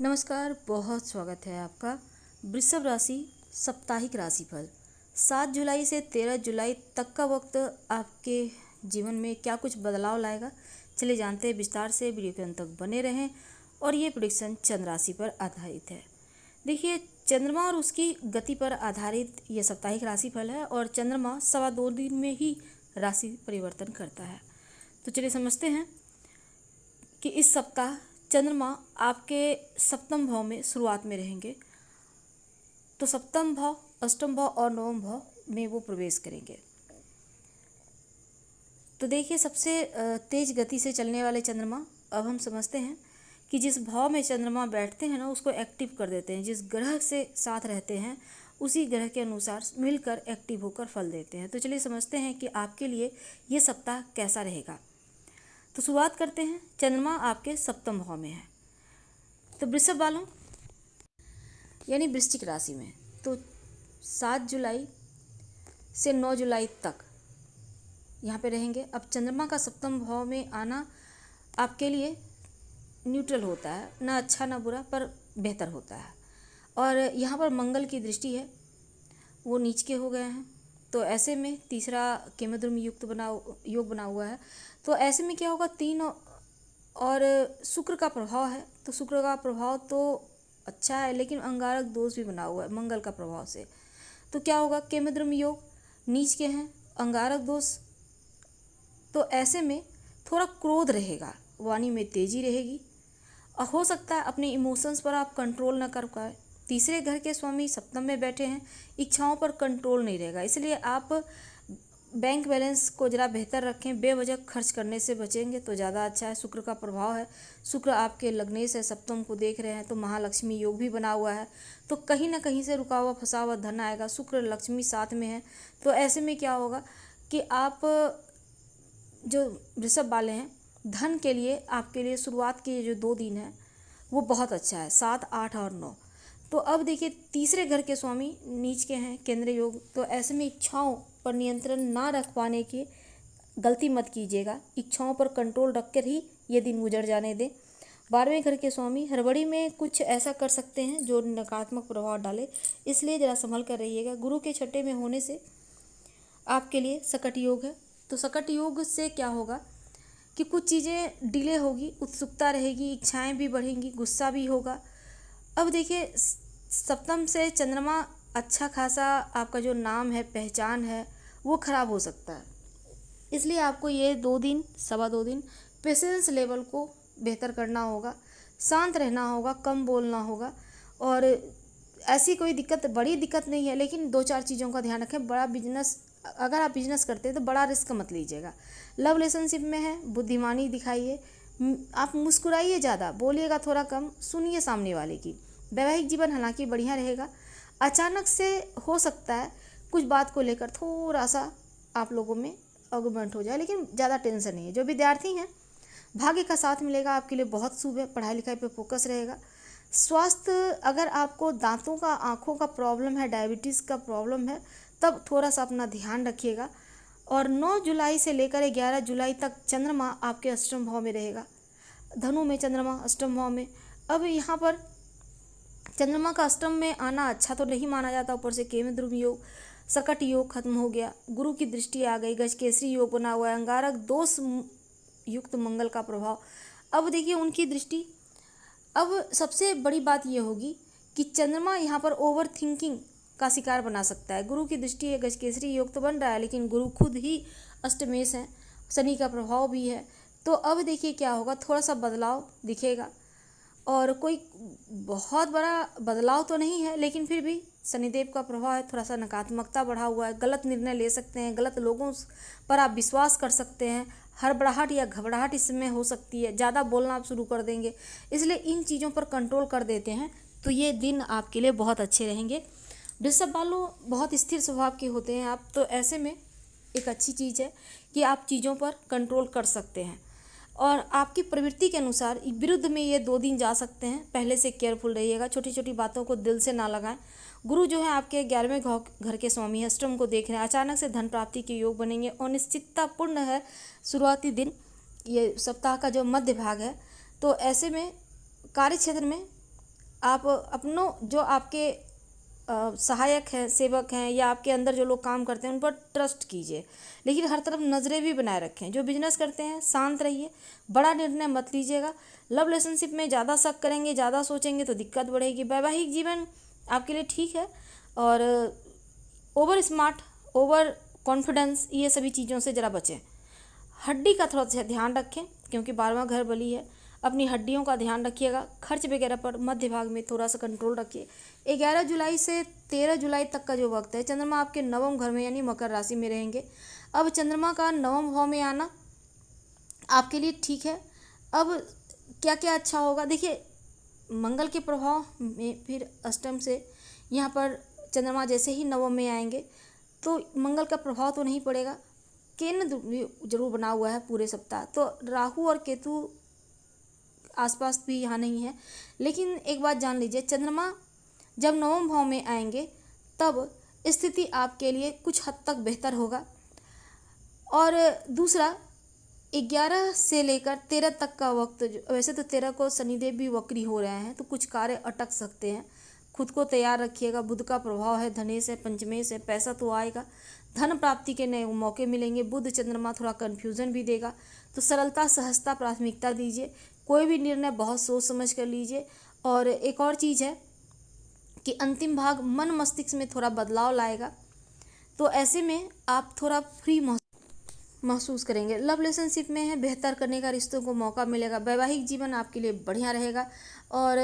नमस्कार, बहुत स्वागत है आपका। वृषभ राशि साप्ताहिक राशिफल 7 जुलाई से 13 जुलाई तक का वक्त आपके जीवन में क्या कुछ बदलाव लाएगा, चलिए जानते हैं विस्तार से। वीडियो के अंत तक बने रहें। और ये प्रेडिक्शन चंद्र राशि पर आधारित है। देखिए, चंद्रमा और उसकी गति पर आधारित ये साप्ताहिक राशिफल है और चंद्रमा 2.25 दिन में ही राशि परिवर्तन करता है। तो चलिए समझते हैं कि इस सप्ताह चंद्रमा आपके सप्तम भाव में शुरुआत में रहेंगे। तो सप्तम भाव, अष्टम भाव और नवम भाव में वो प्रवेश करेंगे। तो देखिए, सबसे तेज गति से चलने वाले चंद्रमा, अब हम समझते हैं कि जिस भाव में चंद्रमा बैठते हैं ना, उसको एक्टिव कर देते हैं। जिस ग्रह से साथ रहते हैं उसी ग्रह के अनुसार मिलकर एक्टिव होकर फल देते हैं। तो चलिए समझते हैं कि आपके लिए ये सप्ताह कैसा रहेगा। तो शुरुआत करते हैं। चंद्रमा आपके सप्तम भाव में है, तो वृषभ वालों यानी वृश्चिक राशि में, तो 7 जुलाई से 9 जुलाई तक यहाँ पे रहेंगे। अब चंद्रमा का सप्तम भाव में आना आपके लिए न्यूट्रल होता है, ना अच्छा ना बुरा, पर बेहतर होता है। और यहाँ पर मंगल की दृष्टि है, वो नीच के हो गए हैं। तो ऐसे में तीसरा केमद्रुम योग बना हुआ है। तो ऐसे में क्या होगा, 3 और शुक्र का प्रभाव है। तो शुक्र का प्रभाव तो अच्छा है, लेकिन अंगारक दोष भी बना हुआ है मंगल का प्रभाव से। तो क्या होगा, केमद्रुम योग नीच के हैं, अंगारक दोष। तो ऐसे में थोड़ा क्रोध रहेगा, वाणी में तेजी रहेगी और हो सकता है अपने इमोशंस पर आप कंट्रोल न कर पाए। तीसरे घर के स्वामी सप्तम में बैठे हैं, इच्छाओं पर कंट्रोल नहीं रहेगा। इसलिए आप बैंक बैलेंस को ज़रा बेहतर रखें, बेवजह खर्च करने से बचेंगे तो ज़्यादा अच्छा है। शुक्र का प्रभाव है, शुक्र आपके लग्नेश है, सप्तम को देख रहे हैं, तो महालक्ष्मी योग भी बना हुआ है। तो कहीं ना कहीं से रुका हुआ फंसा हुआ धन आएगा। शुक्र लक्ष्मी साथ में है, तो ऐसे में क्या होगा कि आप जो वृषभ वाले हैं, धन के लिए आपके लिए शुरुआत के जो 2 दिन हैं वो बहुत अच्छा है, 7, 8 और 9। तो अब देखिए, तीसरे घर के स्वामी नीच के हैं, केंद्र योग। तो ऐसे में इच्छाओं पर नियंत्रण ना रख पाने की गलती मत कीजिएगा। इच्छाओं पर कंट्रोल रखकर ही ये दिन गुजर जाने दें। 12वें घर के स्वामी हड़बड़ी में कुछ ऐसा कर सकते हैं जो नकारात्मक प्रभाव डाले, इसलिए ज़रा संभल कर रहिएगा। गुरु के छठे में होने से आपके लिए सकट योग है। तो सकट योग से क्या होगा कि कुछ चीज़ें डिले होगी, उत्सुकता रहेगी, इच्छाएं भी बढ़ेंगी, गुस्सा भी होगा। अब देखिए, सप्तम से चंद्रमा अच्छा खासा आपका जो नाम है, पहचान है, वो खराब हो सकता है। इसलिए आपको ये 2 दिन, 2.25 दिन पेशेंस लेवल को बेहतर करना होगा, शांत रहना होगा, कम बोलना होगा। और ऐसी कोई दिक्कत, बड़ी दिक्कत नहीं है, लेकिन 2-4 चीज़ों का ध्यान रखें। बड़ा बिजनेस, अगर आप बिजनेस करते हैं तो बड़ा रिस्क मत लीजिएगा। लव रिलेशनशिप में है, बुद्धिमानी दिखाइए, आप मुस्कुराइए ज़्यादा, बोलिएगा थोड़ा कम, सुनिए सामने वाले की। वैवाहिक जीवन हालांकि बढ़िया रहेगा। अचानक से हो सकता है कुछ बात को लेकर थोड़ा सा आप लोगों में आर्गुमेंट हो जाए, लेकिन ज़्यादा टेंशन नहीं है। जो विद्यार्थी हैं, भाग्य का साथ मिलेगा, आपके लिए बहुत शुभ है, पढ़ाई लिखाई पे फोकस रहेगा। स्वास्थ्य, अगर आपको दांतों का, आँखों का प्रॉब्लम है, डायबिटीज़ का प्रॉब्लम है, तब थोड़ा सा अपना ध्यान रखिएगा। और 9 जुलाई से लेकर 11 जुलाई तक चंद्रमा आपके अष्टम भाव में रहेगा। धनु में चंद्रमा अष्टम भाव में। अब यहाँ पर चंद्रमा का अष्टम में आना अच्छा तो नहीं माना जाता, ऊपर से केमद्रुम योग, सकट योग खत्म हो गया, गुरु की दृष्टि आ गई, गजकेसरी योग बना हुआ है, अंगारक दोष युक्त मंगल का प्रभाव। अब देखिए उनकी दृष्टि, अब सबसे बड़ी बात यह होगी कि चंद्रमा यहाँ पर ओवर थिंकिंग का शिकार बना सकता है। गुरु की दृष्टि है, गजकेसरी योग तो बन रहा है, लेकिन गुरु खुद ही अष्टमेश है, शनि का प्रभाव भी है। तो अब देखिए क्या होगा, थोड़ा सा बदलाव दिखेगा। और कोई बहुत बड़ा बदलाव तो नहीं है, लेकिन फिर भी शनिदेव का प्रभाव है, थोड़ा सा नकारात्मकता बढ़ा हुआ है, गलत निर्णय ले सकते हैं, गलत लोगों पर आप विश्वास कर सकते हैं, हड़बड़ाहट या घबराहट इसमें हो सकती है, ज़्यादा बोलना आप शुरू कर देंगे। इसलिए इन चीज़ों पर कंट्रोल कर देते हैं तो ये दिन आपके लिए बहुत अच्छे रहेंगे। वृषभ वालों बहुत स्थिर स्वभाव के होते हैं आप, तो ऐसे में एक अच्छी चीज़ है कि आप चीज़ों पर कंट्रोल कर सकते हैं और आपकी प्रवृत्ति के अनुसार विरुद्ध में ये 2 दिन जा सकते हैं। पहले से केयरफुल रहिएगा, छोटी छोटी बातों को दिल से ना लगाएं। गुरु जो है आपके 11वें घर के स्वामी, अष्टम को देख रहे हैं, अचानक से धन प्राप्ति के योग बनेंगे। अनिश्चितता पूर्ण है शुरुआती दिन, ये सप्ताह का जो मध्य भाग है। तो ऐसे में कार्य क्षेत्र में आप अपनों जो आपके सहायक हैं, सेवक हैं, या आपके अंदर जो लोग काम करते हैं उन पर ट्रस्ट कीजिए, लेकिन हर तरफ नज़रें भी बनाए रखें। जो बिजनेस करते हैं शांत रहिए, बड़ा निर्णय मत लीजिएगा। लव रिलेशनशिप में ज़्यादा शक करेंगे, ज़्यादा सोचेंगे तो दिक्कत बढ़ेगी। वैवाहिक जीवन आपके लिए ठीक है, और ओवर स्मार्ट, ओवर कॉन्फिडेंस, ये सभी चीज़ों से ज़रा बचें। हड्डी का थोड़ा सा ध्यान रखें, क्योंकि 12वां घर बली है। अपनी हड्डियों का ध्यान रखिएगा। खर्च वगैरह पर मध्य भाग में थोड़ा सा कंट्रोल रखिए। 11 जुलाई से 13 जुलाई तक का जो वक्त है, चंद्रमा आपके नवम घर में यानी मकर राशि में रहेंगे। अब चंद्रमा का नवम भाव में आना आपके लिए ठीक है। अब क्या क्या अच्छा होगा, देखिए मंगल के प्रभाव में फिर अष्टम से यहाँ पर चंद्रमा जैसे ही नवम में आएंगे तो मंगल का प्रभाव तो नहीं पड़ेगा, केंद्र भी जरूर बना हुआ है पूरे सप्ताह, तो राहु और केतु आसपास भी यहाँ नहीं है। लेकिन एक बात जान लीजिए, चंद्रमा जब नवम भाव में आएंगे तब स्थिति आपके लिए कुछ हद तक बेहतर होगा। और दूसरा, 11 से लेकर 13 तक का वक्त, वैसे तो 13 को शनिदेव भी वक्री हो रहे हैं तो कुछ कार्य अटक सकते हैं। खुद को तैयार रखिएगा। बुध का प्रभाव है धनेश है, पंचमेश है, पैसा तो आएगा, धन प्राप्ति के नए मौके मिलेंगे। बुध चंद्रमा थोड़ा कन्फ्यूज़न भी देगा, तो सरलता सहजता प्राथमिकता दीजिए। कोई भी निर्णय बहुत सोच समझ कर लीजिए। और एक और चीज़ है कि अंतिम भाग मन मस्तिष्क में थोड़ा बदलाव लाएगा, तो ऐसे में आप थोड़ा फ्री महसूस करेंगे। लव रिलेशनशिप में है, बेहतर करने का रिश्तों को मौका मिलेगा। वैवाहिक जीवन आपके लिए बढ़िया रहेगा, और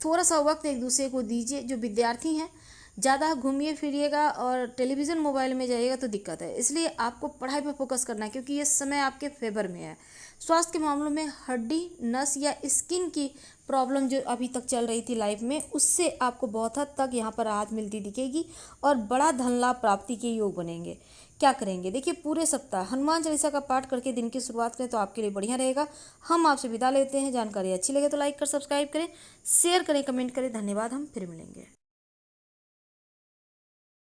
थोड़ा सा वक्त एक दूसरे को दीजिए। जो विद्यार्थी हैं, ज़्यादा घूमिए फिरिएगा और टेलीविज़न मोबाइल में जाइएगा तो दिक्कत है, इसलिए आपको पढ़ाई पर फोकस करना है, क्योंकि ये समय आपके फेवर में है। स्वास्थ्य के मामलों में हड्डी, नस या स्किन की प्रॉब्लम जो अभी तक चल रही थी लाइफ में, उससे आपको बहुत हद तक यहाँ पर राहत मिलती दिखेगी, और बड़ा धन लाभ प्राप्ति के योग बनेंगे। क्या करेंगे, देखिए पूरे सप्ताह हनुमान चालीसा का पाठ करके दिन की शुरुआत करें तो आपके लिए बढ़िया रहेगा। हम आपसे विदा लेते हैं। जानकारी अच्छी लगे तो लाइक कर सब्सक्राइब करें, शेयर करें, कमेंट करें। धन्यवाद। हम फिर मिलेंगे।